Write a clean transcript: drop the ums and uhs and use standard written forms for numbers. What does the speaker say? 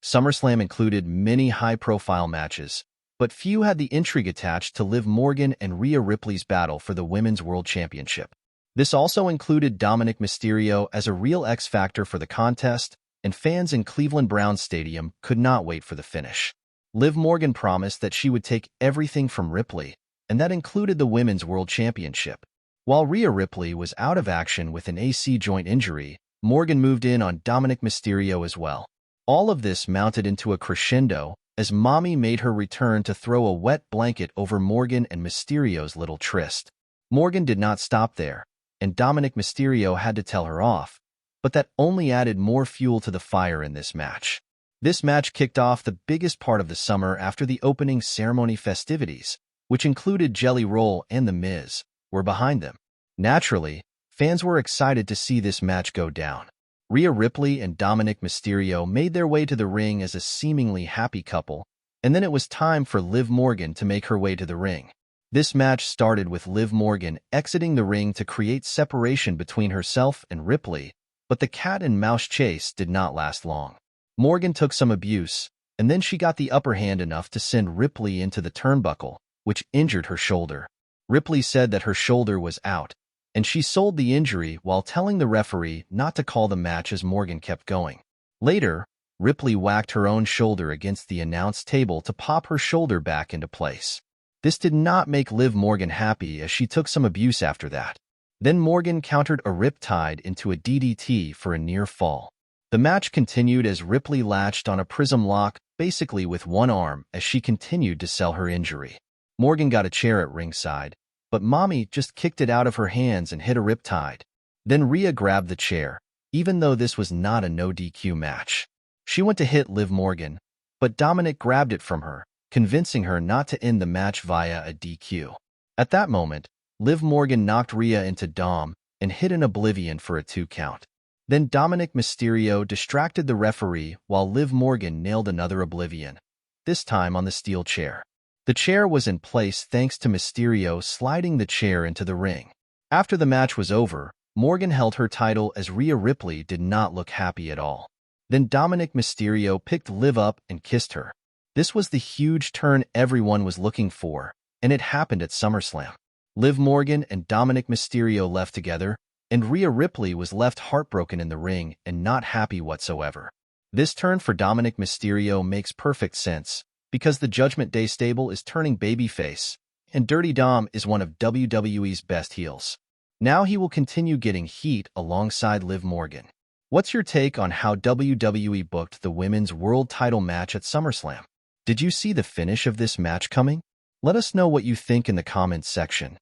SummerSlam included many high-profile matches, but few had the intrigue attached to Liv Morgan and Rhea Ripley's battle for the Women's World Championship. This also included Dominik Mysterio as a real X-factor for the contest, and fans in Cleveland Browns Stadium could not wait for the finish. Liv Morgan promised that she would take everything from Ripley, and that included the Women's World Championship. While Rhea Ripley was out of action with an AC joint injury, Morgan moved in on Dominik Mysterio as well. All of this mounted into a crescendo as Mommy made her return to throw a wet blanket over Morgan and Mysterio's little tryst. Morgan did not stop there, and Dominik Mysterio had to tell her off, but that only added more fuel to the fire in this match. This match kicked off the biggest part of the summer after the opening ceremony festivities, which included Jelly Roll and The Miz, were behind them. Naturally, fans were excited to see this match go down. Rhea Ripley and Dominik Mysterio made their way to the ring as a seemingly happy couple, and then it was time for Liv Morgan to make her way to the ring. This match started with Liv Morgan exiting the ring to create separation between herself and Ripley, but the cat and mouse chase did not last long. Morgan took some abuse, and then she got the upper hand enough to send Ripley into the turnbuckle, which injured her shoulder. Ripley said that her shoulder was out, and she sold the injury while telling the referee not to call the match as Morgan kept going. Later, Ripley whacked her own shoulder against the announce table to pop her shoulder back into place. This did not make Liv Morgan happy as she took some abuse after that. Then Morgan countered a riptide into a DDT for a near fall. The match continued as Ripley latched on a prism lock, basically with one arm, as she continued to sell her injury. Morgan got a chair at ringside, but Mommy just kicked it out of her hands and hit a riptide. Then Rhea grabbed the chair, even though this was not a no DQ match. She went to hit Liv Morgan, but Dominik grabbed it from her, convincing her not to end the match via a DQ. At that moment, Liv Morgan knocked Rhea into Dom and hit an Oblivion for a 2 count. Then Dominik Mysterio distracted the referee while Liv Morgan nailed another Oblivion, this time on the steel chair. The chair was in place thanks to Mysterio sliding the chair into the ring. After the match was over, Morgan held her title as Rhea Ripley did not look happy at all. Then Dominik Mysterio picked Liv up and kissed her. This was the huge turn everyone was looking for, and it happened at SummerSlam. Liv Morgan and Dominik Mysterio left together, and Rhea Ripley was left heartbroken in the ring and not happy whatsoever. This turn for Dominik Mysterio makes perfect sense, because the Judgment Day stable is turning babyface, and Dirty Dom is one of WWE's best heels. Now he will continue getting heat alongside Liv Morgan. What's your take on how WWE booked the Women's World Title match at SummerSlam? Did you see the finish of this match coming? Let us know what you think in the comments section.